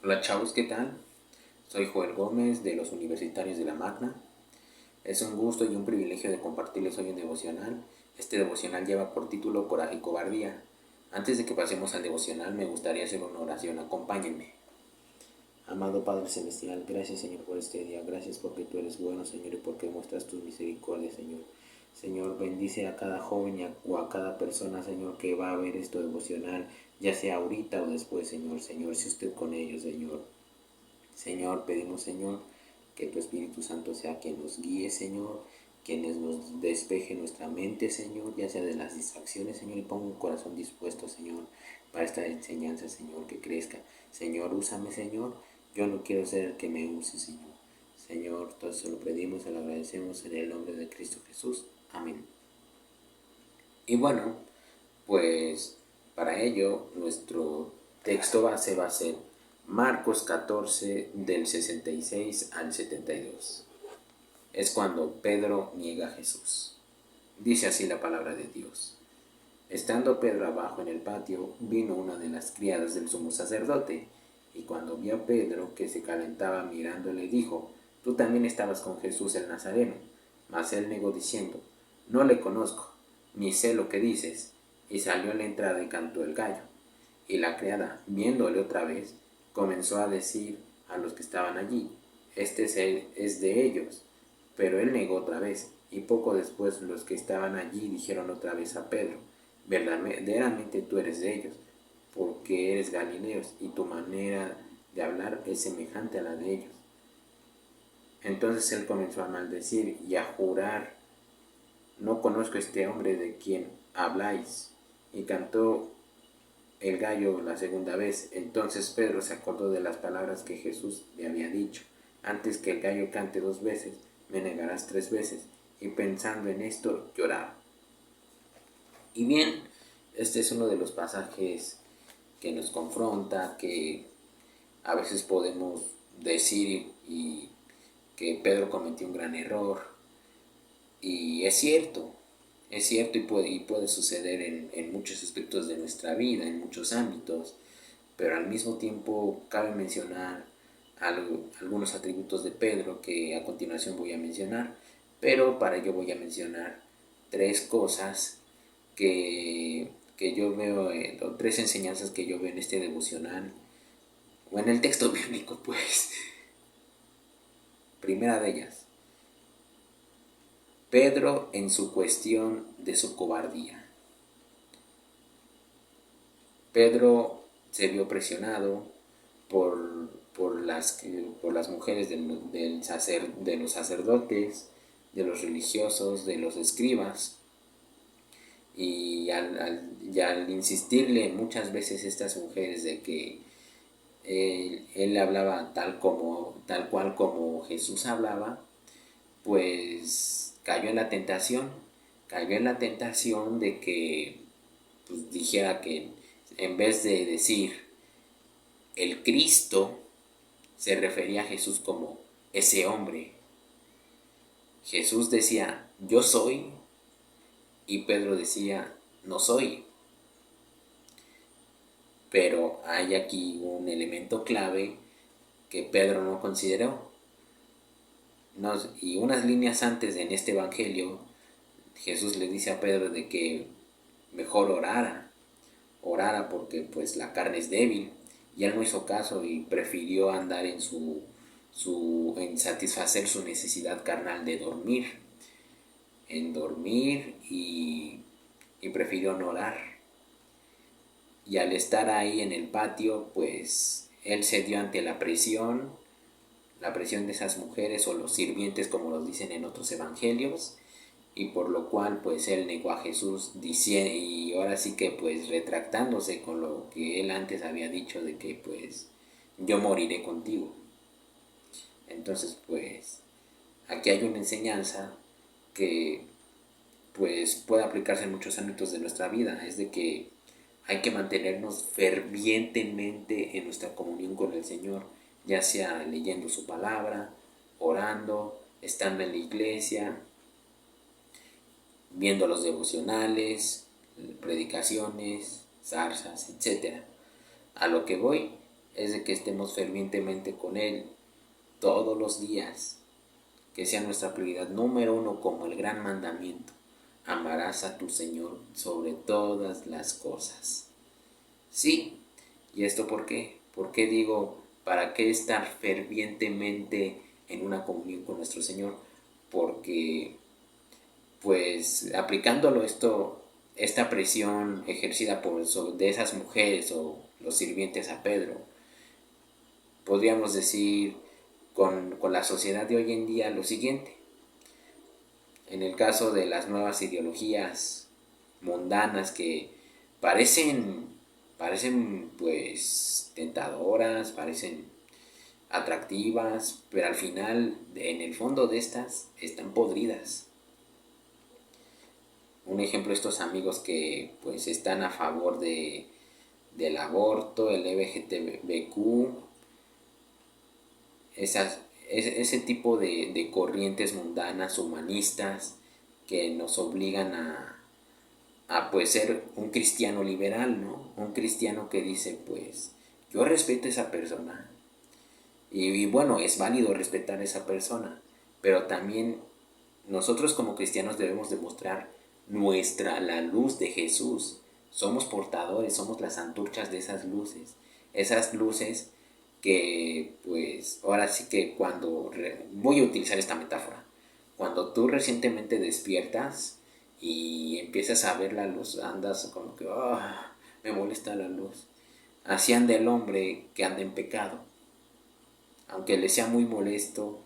Hola chavos, ¿qué tal? Soy Joel Gómez de los Universitarios de la Magna. Es un gusto y un privilegio de compartirles hoy un devocional. Este devocional lleva por título Coraje y Cobardía. Antes de que pasemos al devocional, me gustaría hacer una oración. Acompáñenme. Amado Padre Celestial, gracias Señor por este día, gracias porque tú eres bueno Señor y porque muestras tus misericordias Señor. Señor, bendice a cada joven o a cada persona Señor que va a ver esto devocional, ya sea ahorita o después Señor. Señor, si usted con ellos Señor. Señor, pedimos, Señor, que tu Espíritu Santo sea quien nos guíe, Señor, quien nos despeje nuestra mente, Señor, ya sea de las distracciones, Señor, y ponga un corazón dispuesto, Señor, para esta enseñanza, Señor, que crezca. Señor, úsame, Señor, yo no quiero ser el que me use, Señor. Señor, todo eso lo pedimos, se lo agradecemos en el nombre de Cristo Jesús. Amén. Y bueno, pues para ello nuestro texto base va a ser Marcos 14 del 66 al 72. Es cuando Pedro niega a Jesús. Dice así la palabra de Dios. Estando Pedro abajo en el patio, vino una de las criadas del sumo sacerdote, y cuando vio a Pedro que se calentaba mirándole, dijo: Tú también estabas con Jesús el Nazareno. Mas él negó diciendo: No le conozco, ni sé lo que dices. Y salió a la entrada y cantó el gallo. Y la criada, viéndole otra vez, comenzó a decir a los que estaban allí: Este es de ellos. Pero él negó otra vez, y poco después los que estaban allí dijeron otra vez a Pedro: Verdaderamente tú eres de ellos, porque eres Galileo, y tu manera de hablar es semejante a la de ellos. Entonces él comenzó a maldecir y a jurar: No conozco a este hombre de quien habláis. Y cantó el gallo la segunda vez. Entonces Pedro se acordó de las palabras que Jesús le había dicho: Antes que el gallo cante 2 veces, me negarás 3 veces. Y pensando en esto, lloraba. Y bien, este es uno de los pasajes que nos confronta, que a veces podemos decir y que Pedro cometió un gran error. Y es cierto y puede suceder en muchos aspectos de nuestra vida, en muchos ámbitos, pero al mismo tiempo cabe mencionar algunos atributos de Pedro que a continuación voy a mencionar, pero para ello voy a mencionar 3 cosas que yo veo, 3 enseñanzas que yo veo en este devocional, o en el texto bíblico, pues. Primera de ellas, Pedro en su cuestión de su cobardía. Pedro se vio presionado por las mujeres de los sacerdotes, de los religiosos, de los escribas, y al insistirle muchas veces estas mujeres de que él hablaba tal cual como Jesús hablaba, pues cayó en la tentación de que pues, dijera que en vez de decir el Cristo, se refería a Jesús como ese hombre. Jesús decía: Yo soy, y Pedro decía: No soy. Pero hay aquí un elemento clave que Pedro no consideró. Y unas líneas antes en este evangelio, Jesús le dice a Pedro de que mejor orara porque pues la carne es débil, y él no hizo caso y prefirió andar en satisfacer su necesidad carnal de dormir y prefirió no orar. Y al estar ahí en el patio, pues él cedió ante la presión de esas mujeres o los sirvientes, como los dicen en otros evangelios, y por lo cual pues él negó a Jesús, y ahora sí que pues retractándose con lo que él antes había dicho de que pues yo moriré contigo. Entonces pues aquí hay una enseñanza que pues puede aplicarse en muchos ámbitos de nuestra vida, es de que hay que mantenernos fervientemente en nuestra comunión con el Señor, ya sea leyendo su palabra, orando, estando en la iglesia, viendo los devocionales, predicaciones, zarzas, etc. A lo que voy es de que estemos fervientemente con Él todos los días, que sea nuestra prioridad número uno como el gran mandamiento: amarás a tu Señor sobre todas las cosas. Sí, ¿y esto por qué? ¿Por qué digo, para qué estar fervientemente en una comunión con nuestro Señor? Porque, pues, aplicándolo esta presión ejercida de esas mujeres o los sirvientes a Pedro, podríamos decir con la sociedad de hoy en día lo siguiente: en el caso de las nuevas ideologías mundanas que parecen pues tentadoras, parecen atractivas, pero al final en el fondo de estas están podridas. Un ejemplo, estos amigos que pues están a favor del aborto, el LGTBQ, ese tipo de corrientes mundanas, humanistas, que nos obligan a pues ser un cristiano liberal, ¿no? Un cristiano que dice, pues, yo respeto a esa persona. Y bueno, es válido respetar a esa persona, pero también nosotros como cristianos debemos demostrar la luz de Jesús. Somos portadores, somos las antorchas de esas luces que pues ahora sí que voy a utilizar esta metáfora, cuando tú recientemente despiertas y empiezas a ver la luz, andas como que me molesta la luz. Así anda el hombre que anda en pecado, aunque le sea muy molesto.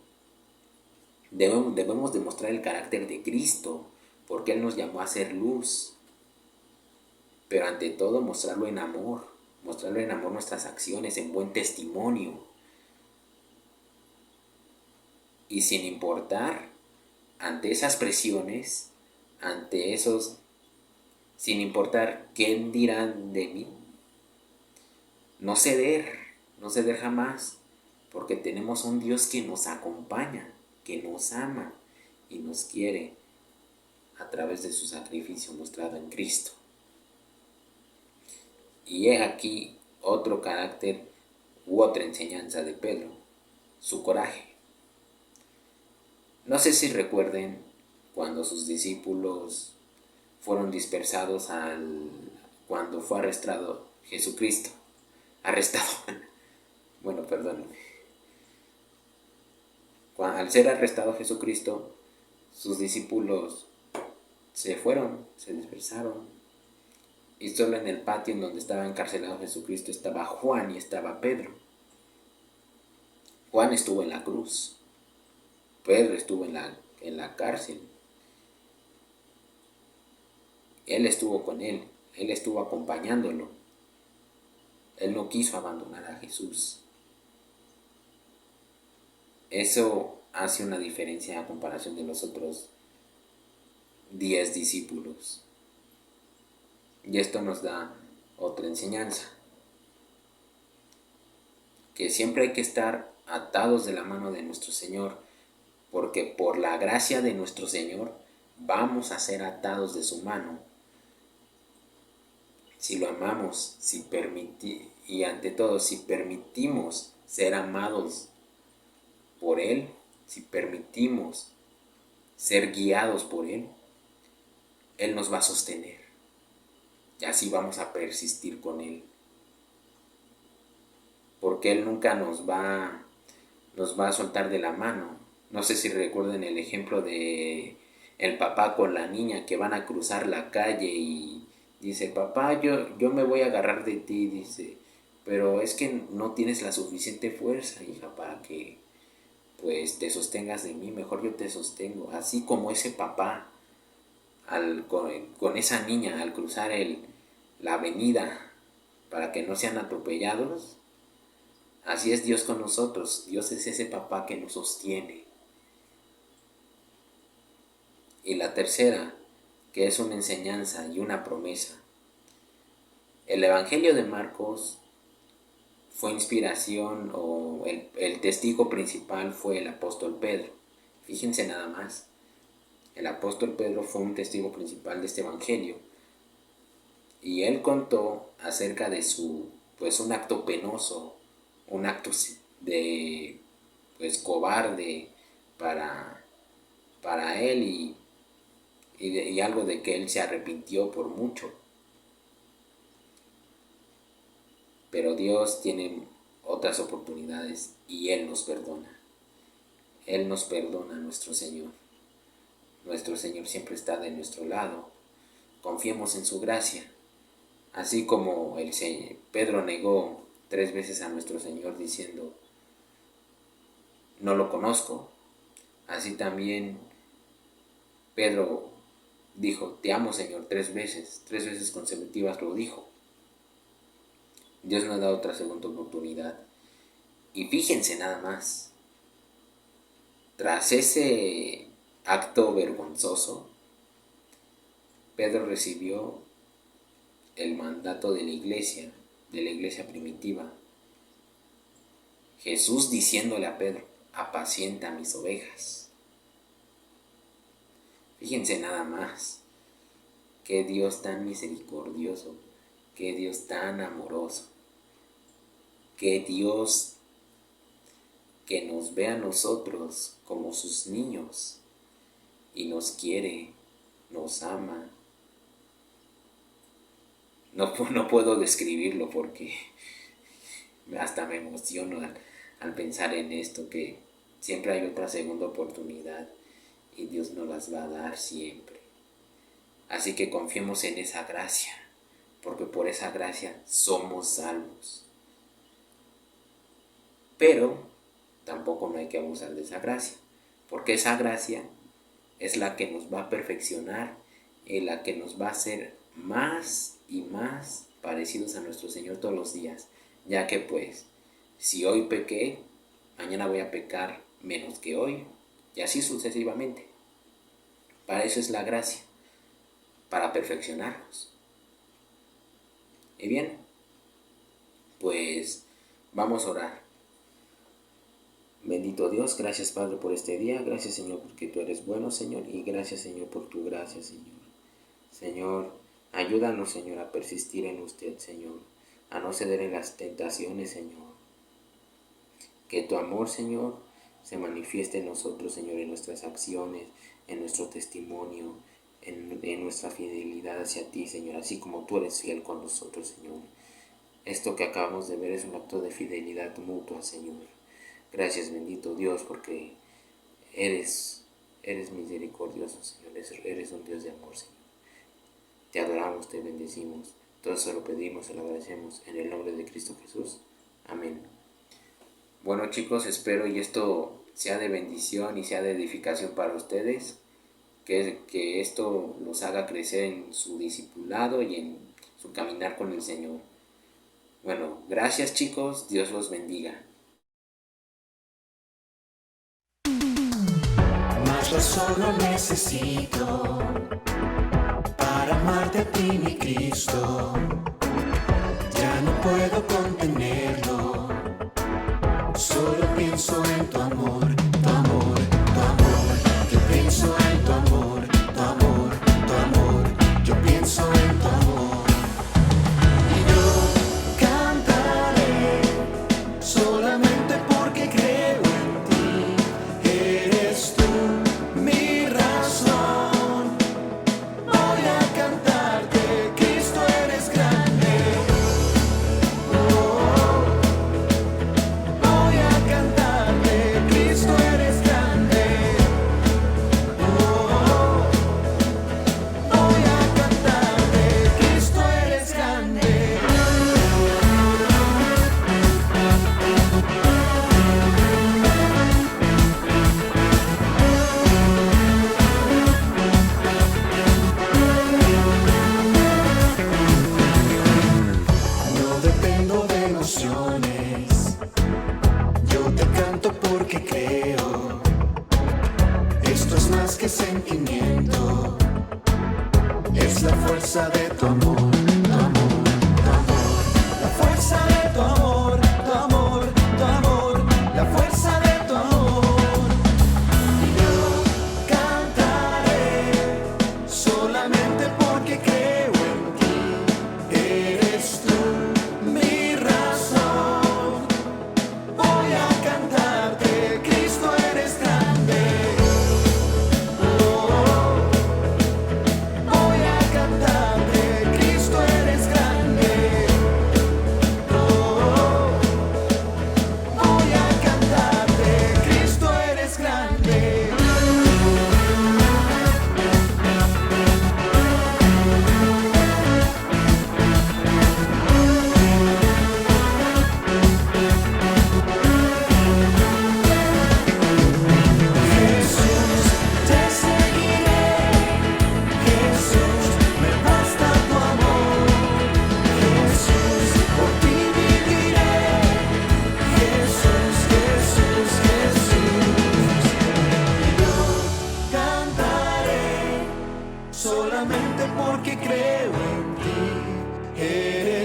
Debemos demostrar el carácter de Cristo, porque Él nos llamó a ser luz, pero ante todo mostrarlo en amor nuestras acciones, en buen testimonio, y sin importar ante esas presiones, sin importar qué dirán de mí, no ceder jamás, porque tenemos un Dios que nos acompaña, que nos ama y nos quiere a través de su sacrificio mostrado en Cristo. Y he aquí otro carácter u otra enseñanza de Pedro: su coraje. No sé si recuerden cuando sus discípulos fueron dispersados cuando fue arrestado Jesucristo. Arrestado. Bueno, perdónenme. Al ser arrestado Jesucristo, sus discípulos se dispersaron. Y solo en el patio en donde estaba encarcelado Jesucristo estaba Juan y estaba Pedro. Juan estuvo en la cruz. Pedro estuvo en la cárcel. Él estuvo con él. Él estuvo acompañándolo. Él no quiso abandonar a Jesús. Eso hace una diferencia a comparación de los otros 10 discípulos. Y esto nos da otra enseñanza: que siempre hay que estar atados de la mano de nuestro Señor, porque por la gracia de nuestro Señor vamos a ser atados de su mano. Si lo amamos, y ante todo, si permitimos ser amados por Él, si permitimos ser guiados por Él, Él nos va a sostener. Y así vamos a persistir con Él. Porque Él nunca nos va a soltar de la mano. No sé si recuerden el ejemplo de el papá con la niña que van a cruzar la calle y dice: papá, yo me voy a agarrar de ti, dice, pero es que no tienes la suficiente fuerza, hija, para que pues te sostengas de mí, mejor yo te sostengo. Así como ese papá con esa niña al cruzar la avenida para que no sean atropellados, así es Dios con nosotros. Dios es ese papá que nos sostiene. Y la tercera, que es una enseñanza y una promesa. El Evangelio de Marcos fue inspiración, o el testigo principal fue el apóstol Pedro. Fíjense nada más. El apóstol Pedro fue un testigo principal de este Evangelio. Y él contó acerca de un acto penoso un acto de pues cobarde para él y algo de que él se arrepintió por mucho. Pero Dios tiene otras oportunidades y Él nos perdona. Él nos perdona, nuestro Señor. Nuestro Señor siempre está de nuestro lado. Confiemos en su gracia. Así como Pedro negó 3 veces a nuestro Señor diciendo, no lo conozco. Así también Pedro dijo, te amo, Señor, 3 veces. 3 veces consecutivas lo dijo. Dios nos da otra segunda oportunidad. Y fíjense nada más. Tras ese acto vergonzoso, Pedro recibió el mandato de la iglesia primitiva. Jesús diciéndole a Pedro, apacienta mis ovejas. Fíjense nada más, qué Dios tan misericordioso, qué Dios tan amoroso, qué Dios que nos ve a nosotros como sus niños y nos quiere, nos ama. No puedo describirlo porque hasta me emociono al pensar en esto, que siempre hay otra segunda oportunidad y Dios nos las va a dar siempre. Así que confiemos en esa gracia, porque por esa gracia somos salvos. Pero tampoco no hay que abusar de esa gracia, porque esa gracia es la que nos va a perfeccionar, la que nos va a hacer más y más parecidos a nuestro Señor todos los días, ya que pues, si hoy pequé, mañana voy a pecar menos que hoy, y así sucesivamente. Para eso es la gracia, para perfeccionarnos. Y bien, pues vamos a orar. Bendito Dios, gracias Padre por este día, gracias Señor porque tú eres bueno, Señor, y gracias Señor por tu gracia, Señor. Señor, ayúdanos, Señor, a persistir en usted, Señor, a no ceder en las tentaciones, Señor. Que tu amor, Señor, se manifieste en nosotros, Señor, en nuestras acciones, en nuestro testimonio, en nuestra fidelidad hacia ti, Señor, así como tú eres fiel con nosotros, Señor. Esto que acabamos de ver es un acto de fidelidad mutua, Señor. Gracias, bendito Dios, porque eres misericordioso, Señor. Eres un Dios de amor, Señor. Te adoramos, te bendecimos. Todo eso lo pedimos, se lo agradecemos en el nombre de Cristo Jesús. Amén. Bueno, chicos, espero y esto sea de bendición y sea de edificación para ustedes. Que esto los haga crecer en su discipulado y en su caminar con el Señor. Bueno, gracias, chicos. Dios los bendiga. Yo solo necesito para amarte a ti, mi Cristo. Ya no puedo contenerlo. Solo pienso en tu amor, tu amor, tu amor. Yo pienso en tu amor, tu amor, tu amor. Yo pienso en tu amor. Y yo cantaré solamente porque creo en ti. Eres tú mi razón. Voy a cantarte, Cristo eres grande. Oh, voy a cantarte.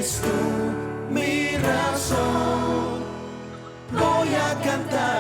eres tú mi razón. Voy a cantar